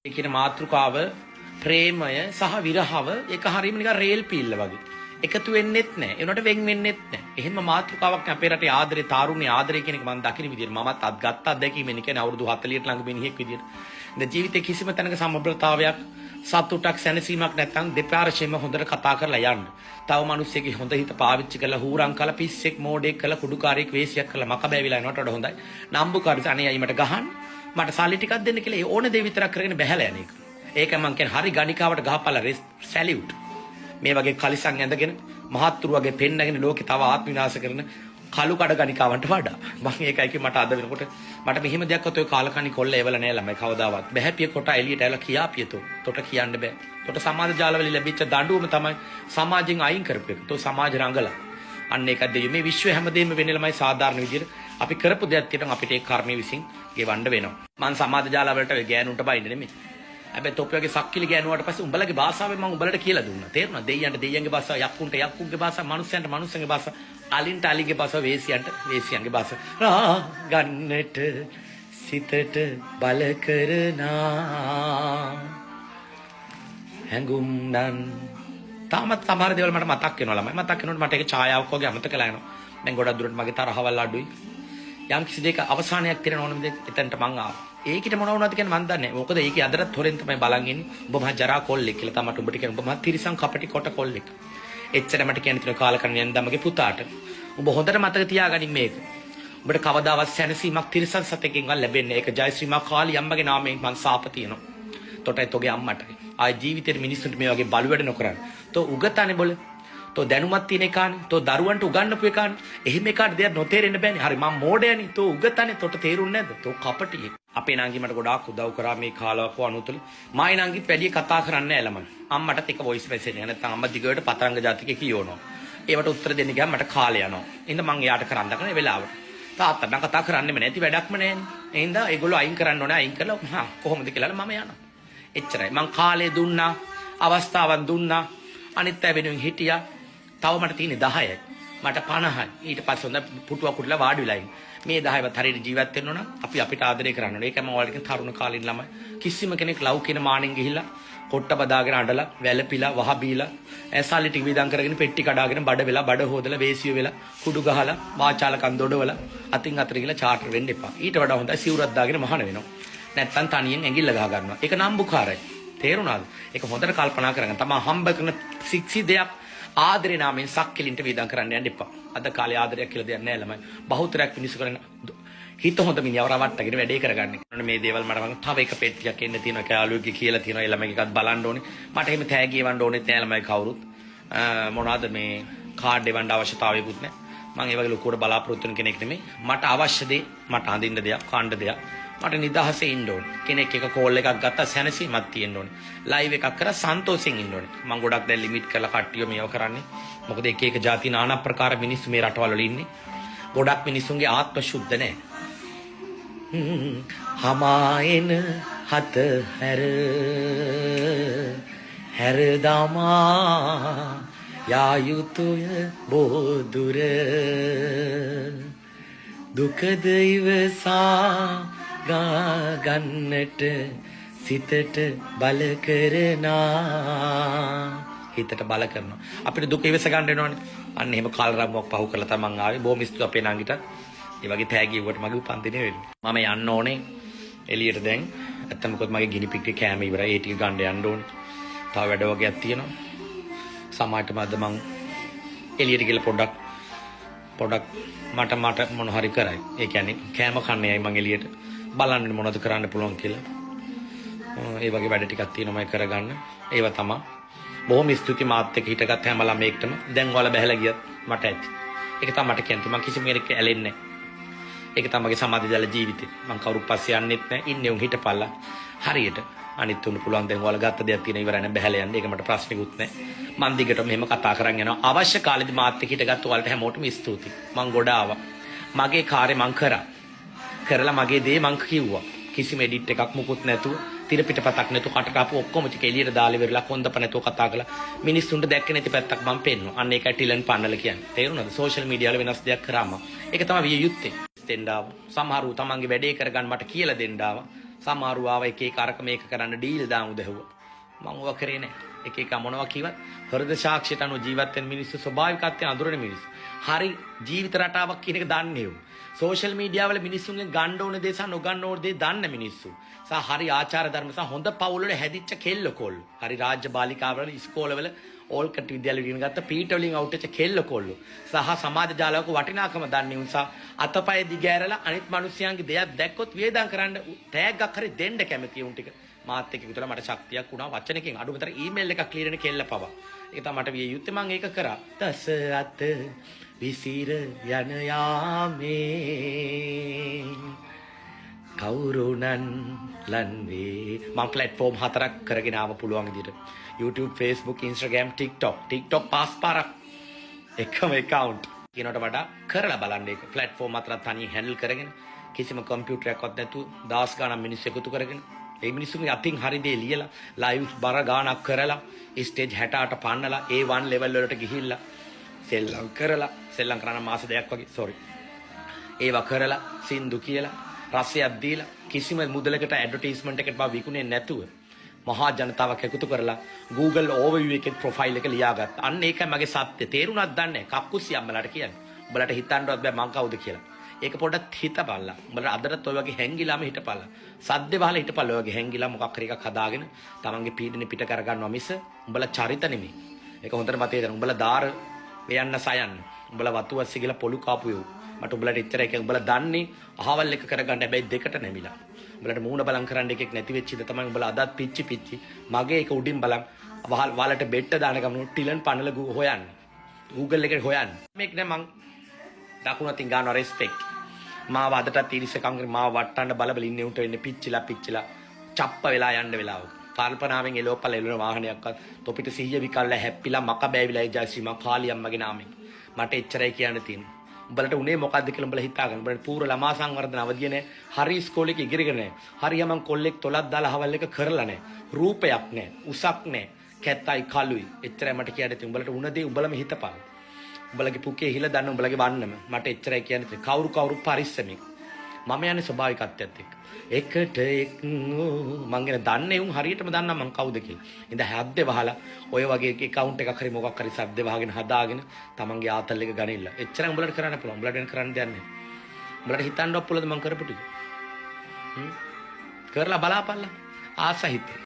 ඒ කියන මාතෘකාව ප්‍රේමය සහ විරහව ඒක හරීම නිකන් රේල් පීල්ල වගේ. එකතු වෙන්නෙත් නැහැ. ඒ උනට වෙන් වෙන්නෙත් නැහැ. එහෙම මාතෘකාවක් අපේ රටේ ආදරේ තාරුණ්‍ය ආදරේ කියන එක මම දකින විදියට මමත් අත්ගත්ත අත්දැකීමෙන් කියන්නේ අවුරුදු 40ට ළඟ මිනිහෙක් විදියට. දැන් ජීවිතේ කිසිම තැනක සමබරතාවයක් සතුටක් සැනසීමක් නැත්නම් දෙපාර්ශ්වෙම හොඳට කතා කරලා යන්න. තව මිනිස්සෙක්ගේ හොඳ හිත පාවිච්චි කරලා හූරම් කළා පිස්සෙක් මෝඩෙක් කළා කුඩුකාරයෙක් වේසියක් කළා මකබෑවිලා යනවට වඩා හොඳයි. නම්බුකාරී අනේ අයි මට ගහන්න මට සල්ලි ටිකක් දෙන්න කියලා ඒ ඕන දේ විතරක් කරගෙන බහැලා යන එක. ඒක මම කියන්නේ හරි ගණිකාවට ගහපල්ලා සැලියුට්. මේ වගේ කලිසම් ඇඳගෙන මහත්තුරු වගේ පෙන්නගෙන ලෝකේ තව ආත්ම විනාශ කරන කලු කඩ ගණිකාවන්ට වඩා මම ඒකයි කිය මට අද වෙනකොට මට මෙහෙම දෙයක්වත් ඔය කාලකණි කොල්ල එවල නෑ ළමයි කවදාවත් බහැපිය කොට එළියට ඇවිල්ලා කියාපියතෝ තොට කියන්න බෑ තොට සමාජ ජාලවල ලැබිච්ච දඬුවම තමයි සමාජයෙන් අයින් කරපු එක. තෝ සමාජ රංගලා අන්න ඒකද දෙවියෝ මේ විශ්වය හැමදේම වෙන්නේ ළමයි සාධාරණ විදියට අපි කරපු දෙයක් තියෙනවා අපිට ඒ කර්මයේ විසින් ගෙවන්න වෙනවා. මම සමාජ ජාලවලට ගෑනුන්ට බයින්න නෙමෙයි. හැබැයි තොප්පියගේ සක්කිලි ගෑනුවාට පස්සේ උඹලගේ භාෂාවෙන් මම උඹලට කියලා දුන්නා. තේරුණා? දෙයියන්ට දෙයියන්ගේ භාෂාව, යක්කුන්ට යක්කුන්ගේ භාෂාව, මනුස්සයන්ට මනුස්සයන්ගේ භාෂාව, අලින්ට අලිගේ භාෂාව, වේසියන්ට වේසියන්ගේ භාෂාව. ගන්නට සිතට බල කරනා හැඟුම් නන් තාමත් සමහර දේවල් මට මතක් වෙනවා ළමයි. මතක් වෙනකොට මට ඒක ඡායාවක් වගේ අමතකලා යනවා. දැන් ගොඩක් දුරට මගේ තරහවල් අඩුයි. යම් කිසි දෙයක අවසානයක් තියෙන ඕනම දෙයක් එතනට මං ආවා. ඒකිට මොන වුණාද කියන්නේ මන් දන්නේ නැහැ. මොකද ඒකේ අදටත් හොරෙන් තමයි බලන් ඉන්නේ. ඔබ මහා ජරා කොල්ලෙක් කියලා තමයි උඹට කියන්නේ. ඔබ මහා තිරිසන් කපටි කොට කොල්ලෙක්. එච්චර මට කියන්න තියෙන කාලකන්ණි යන්දමගේ පුතාට. ඔබ හොඳට මතක තියාගනින් මේක. ඔබට කවදාවත් සැනසීමක් තිරිසන් සතෙක්ගෙන්වත් ලැබෙන්නේ නැහැ. ඒක ජයශ්‍රීමා කාලි අම්මගේ නාමයෙන් මං සාප තියෙනවා. තොටයි තෝගේ අම්මටයි. ආයි ජීවිතේ මිනිස්සුන්ට මේ වගේ බලු වැඩ නොකරන්න. තෝ උගතනේ බොල. තෝ දැනුමක් තියෙන එකානේ. තෝ දරුවන්ට උගන්වපු එකානේ. එහෙම එකාට දෙයක් නොතේරෙන්න බෑනේ. හරි මම මෝඩයනේ. තෝ උගතනේ. තොට තේරුන්නේ නැද්ද? තෝ කපටියෙක්. අපේ නංගි මට ගොඩාක් උදව් කරා මේ කාලවක අනුතුල. මායි නංගිත් වැඩි කතා කරන්නේ නැහැ ළමයි. අම්මටත් එක වොයිස් මෙසේජ් එක නැත්නම් අම්මා දිගට පතරංග ජාතිකේ කියවනවා. ඒවට උත්තර දෙන්න ගියාම මට කාලය යනවා. එහෙනම් මං එයාට කරන් දකන වෙලාවට. තාත්තා නම් කතා කරන්නෙම නැති වැඩක්ම නැහැනේ. එහෙනම් ඒගොල්ලෝ අයින් කරන්න ඕනේ. අයින් කළා කොහොමද කියලා මම යනවා. එච්චරයි. මං කාලය දුන්නා, අවස්ථාවන් දුන්නා. අනිත් අය වෙනුවෙන් හිටියා. තව මට තියෙන්නේ 10යි. මට 50යි. ඊට පස්සේ හොඳ පුටුවක් උඩලා වාඩි වෙලා ඉන්නේ. මේ 10වත් හරියට ජීවත් වෙන්න ඕන අපි අපිට ආදරය කරන්න ඕනේ. ඒකම ඔයාලට කියන තරුණ කාලින් ළමයි කිසිම කෙනෙක් ලව් කියන මානෙන් ගිහිල්ලා කොට්ට බදාගෙන අඬලා වැළපිලා වහ බීලා ඇසාලි ටික විදන් කරගෙන පෙට්ටි කඩාගෙන බඩ වෙලා බඩ හොදලා වේසිය වෙලා කුඩු ගහලා වාචාලකන් දොඩවලා අතින් අතට ගිහලා චාටර් වෙන්න එපා. ඊට වඩා හොඳයි සිවුරක් දාගෙන මහාන වෙනවා. නැත්තම් තනියෙන් ඇඟිල්ල ගහ ගන්නවා. ඒක නම්බුකාරයි. තේරුණාද? ඒක හොඳට කල්පනා කරගන්න. තමා හම්බ කරන සික්සි දෙයක් ආදරේ නාමයෙන් සක්කිලින්ට වේදම් කරන්න යන්න එපා. අද කාලේ ආදරයක් කියලා දෙයක් නැහැ ළමයි. බහුතරයක් මිනිස්සු කරන හිත හොඳ මිනිහව රවට්ටගෙන වැඩේ කරගන්න. මේ දේවල් මට මම තව එක පෙට්ටියක් එන්න තියෙනවා. කයාලුවෙක්ගේ කියලා තියෙනවා. ඒ ළමයි එකක් බලන්න ඕනේ. මට එහෙම තෑගි එවන්න ඕනෙත් නැහැ ළමයි කවුරුත්. මොනවාද මේ කාඩ් එවන්න අවශ්‍යතාවයකුත් නැහැ. මම ඒ වගේ ලොකුවට බලාපොරොත්තු වෙන කෙනෙක් නෙමෙයි. මට අවශ්‍ය දේ මට අඳින්න දෙයක්, කන්න දෙයක්. මට නිදහසේ ඉන්න ඕනේ. කෙනෙක් එක කෝල් එකක් ගත්තා සැනසීමක් තියෙන්න ඕනේ. ලයිව් එකක් කරලා සන්තෝෂෙන් ඉන්න ඕනේ. මම ගොඩක් දැන් ලිමිට් කරලා කට්ටිය මේව කරන්නේ. මොකද එක එක ಜಾති নানা ප්‍රකාර මිනිස්සු මේ රටවල වල ඉන්නේ. ගොඩක් මිනිස්සුන්ගේ ආත්ම සුද්ධ නැහැ. හමායන හත හැර දමා යා යුතුය බොදුර දුකද ඉවසා ගන්නට සිතට බල කරනා හිතට බල කරනවා අපිට දුක ඉවස ගන්න වෙනවනේ අන්න එහෙම කාලරම්මක් පහු කරලා තමයි මං ආවේ බොහොම ස්තුතියි අපේ නංගිට ඒ වගේ තෑගියුවට මගේ උපන්දිනේ වෙන්නේ මම යන්න ඕනේ එළියට දැන් නැත්තම් මොකද මගේ ගිනි පික්කේ කෑම ඉවරයි ඒ ටික ගන්න යන්න ඕනේ තව වැඩ වගේක් තියෙනවා සමාජයට මැද මං එළියට ගිහලා පොඩක් මට මොන හරි කරයි ඒ කියන්නේ කෑම කන්නේයි මං එළියට බලන්න මොනවද කරන්න පුළුවන් කියලා. ඒ වගේ වැඩ ටිකක් තියෙනවා මම කරගන්න. ඒව තමයි. බොහොම ස්තුති මාත් එක්ක හිටගත් හැම ළමයෙක්ටම දැන් ඔයාලා බහැලා ගියත් මට ඇති. ඒක තමයි මට කියන්නේ. මම කිසිම කෙනෙක් ඇලෙන්නේ නැහැ. ඒක තමයි මගේ සමාජ ජීවිතේ. මම කවුරු පස්සේ යන්නෙත් නැහැ. ඉන්නේ උන් හිටපල්ලා. හරියට. අනිත් උන් පුළුවන් දැන් ඔයාලා ගත්ත දෙයක් තියෙන ඉවරයි නේ බහැලා යන්න. ඒක මට ප්‍රශ්නෙකුත් නැහැ. මන් දිගට මෙහෙම කතා කරන් යනවා. අවශ්‍ය කාලෙදි මාත් එක්ක හිටගත් ඔයාලට හැමෝටම ස්තුතියි. මං ගොඩ ආවා. මගේ කාර්යය මං කරලා මගේ දේ මං කිව්වා. කිසිම එඩිට් එකක් මුකුත් නැතුව තිර පිටපතක් නැතුව කටට ආපු ඔක්කොම ටික එළියට දාලා ඉවරලා කොන්දප නැතුව කතා කළා. මිනිස්සුන්ට දැක්කේ නැති පැත්තක් මං පෙන්නුවා. අන්න ඒකයි ටිලන් පන්නල කියන්නේ. තේරුණාද? සෝෂල් මීඩියා වල වෙනස් දෙයක් කරාම. ඒක තමයි විය යුත්තේ. දෙන්න ආවා. සමහරව තමන්ගේ වැඩේ කරගන්න මට කියලා දෙන්න ආවා. සමහරව ආව එක එක අරක මේක කරන්න ඩීල් දාමු දෙහුවා. මම ඔවා කරේ නෑ. එක එක මොනවා කිව්වත් හෘද සාක්ෂියට අනුව ජීවත් වෙන මිනිස්සු ස්වභාවිකත්වයෙන් අඳුරන මිනිස්සු. හරි ජීවිත රටාවක් කියන එක දන්නේ උ. සෝෂල් මීඩියා වල මිනිස්සුන්ගෙන් ගන්න ඕන දේ සහ නොගන්න ඕන දේ දන්න මිනිස්සු. සහ හරි ආචාර ධර්ම සහ හොඳ පවුල් වල හැදිච්ච කෙල්ලකොල්ලෝ. හරි රාජ්‍ය බාලිකාවල ඉස්කෝලවල ඕල්කට විද්‍යාල වලින් ගත්ත පීට වලින් අවුට් වෙච්ච කෙල්ලකොල්ලෝ. සහ සමාජ ජාලවක වටිනාකම දන්නේ උන් සහ අතපය දිගෑරලා අනිත් මිනිස්යන්ගේ දෙයක් දැක්කොත් වේදම් කරන්න ටැග්ගක් හරි දෙන්න කැමති උන් ටික. මාත් එක්ක විතර මට ශක්තියක් වුණා වචනකින් අඩුමතර ඊමේල් එකක් ලියන කෙල්ල පව. ඒක තමයි මට විය යුත්තේ මම ඒක කරා. දස අත විසිර යන යාමේ කවුරුනන් ලන්වේ මම ප්ලැට්ෆෝම් 4ක් කරගෙන ආව පුළුවන් විදිහට YouTube Facebook Instagram TikTok pass පාරක් එකම account කියනකට වඩා කරලා බලන්න ඒක ප්ලැට්ෆෝම් 4ක් තනියෙන් හැන්ඩල් කරගෙන කිසිම කම්පියුටරයක්වත් නැතුව දවස් ගාණක් මිනිස්සු එකතු කරගෙන ඒ මිනිස්සුන්ගේ අතින් හරි දේ ලියලා ලයිව්ස් බර ගාණක් කරලා ස්ටේජ් 68 පන්නලා A1 ලෙවල් වලට ගිහිල්ලා සෙල්ලම් කරලා සෙල්ලම් කරන මාස දෙකක් වගේ sorry ඒවා කරලා සින්දු කියලා රසයක් දීලා කිසිම මුදලකට ඇඩ්වර්ටයිස්මන්ට් එකකට බා විකුණේ නැතුව මහා ජනතාවක් එකතු කරලා Google overview එකේ ප්‍රොෆයිල් එක ලියාගත්තා. අන්න ඒකයි මගේ සත්‍ය. තේරුණාද දන්නේ? කක්කුස්සි අම්මලාට කියන්නේ. උඹලට හිතන්නවත් බෑ මං කවුද කියලා. ඒක පොඩ්ඩක් හිතපල්ලා. උඹලා අදටත් ඔය වගේ හැංගිලාම හිටපල්ලා. සද්දේ වහලා හිටපල්ලා. ඔය වගේ හැංගිලා මොකක් හරි එකක් හදාගෙන තමන්ගේ පීඩනේ පිට කර ගන්නවා මිස උඹලා චරිත නෙමෙයි. ඒක හොඳට මතක තියාගන්න. උඹලා දාර වයන්න සයන්න. උඹලා වතුවස්සි කියලා පොලු කාපුයෝ. මට උඹලට එච්චර එක උඹලා දන්නේ අහවල් එක කරගන්න හැබැයි දෙකට නැමිලා. උඹලට මූණ බලන් කරන්න එකෙක් නැති වෙච්ච ඉඳ තමයි උඹලා අදත් පිච්චි මගේ එක උඩින් බලන් වලට බෙට්ට දාන ගමන ටිලන් පනල හොයන්න. Google එකේ හොයන්න. මේක නෑ මං දකුණතින් ගන්නවා රෙස්පෙක්ට්. මාව අදටත් ඉරිසකම් කරේ මාව වට්ටන්න බල ඉන්නේ උන්ට වෙන්නේ පිච්චිලා චප්ප වෙලා යන්න වෙලාවක. කල්පනාවෙන් එලෝපල එළන වාහනයක්වත් තොපිට සිහිය විකල්ලා හැප්පිලා මක බෑවිලා ජයශ්‍රී මං කාලියම්මගේ නාමයෙන්. මට එච්චරයි කියන්න තියෙන්නේ. උඹලට උනේ මොකද්ද කියලා උඹලා හිතාගන්න. උඹලට පූර්ව ළමා සංවර්ධන අවධිය නැහැ. හරි ඉස්කෝලේ එක ඉගෙනගෙන නැහැ. හරියම කොල්ලෙක් තොලක් දාලා හවල් එක කරලා නැහැ. රූපයක් නැහැ. උසක් නැහැ. කැත්තයි කළුයි. එච්චරයි මට කියන්න තියෙන්නේ. උඹලට උන දේ උඹලම හිතපන්. උඹලගේ පුකේ හිල දන්න උඹලගේ වන්නම. මට එච්චරයි කියන්න තියෙන්නේ. කවුරු පරිස්සමෙන්. මම යන්නේ ස්වභාවිකත්වයට එක්ක. එකට එක් මං ගැන දන්නේ උන් හරියටම දන්නා මං කවුද කියලා. ඉඳ හැද්දේ වහලා ඔය වගේ account එකක් හරි මොකක් හරි සද්දේ වහගෙන හදාගෙන තමන්ගේ ආතල් එක ගනින්න. එච්චරයි උඹලට කරන්න පුළුවන්. උඹලට වෙන කරන්න දෙයක් නැහැ. උඹලට හිතන්නවත් පුළුවන්ද මං කරපු ටික? කරලා බලාපල්ලා. ආසහිතේ.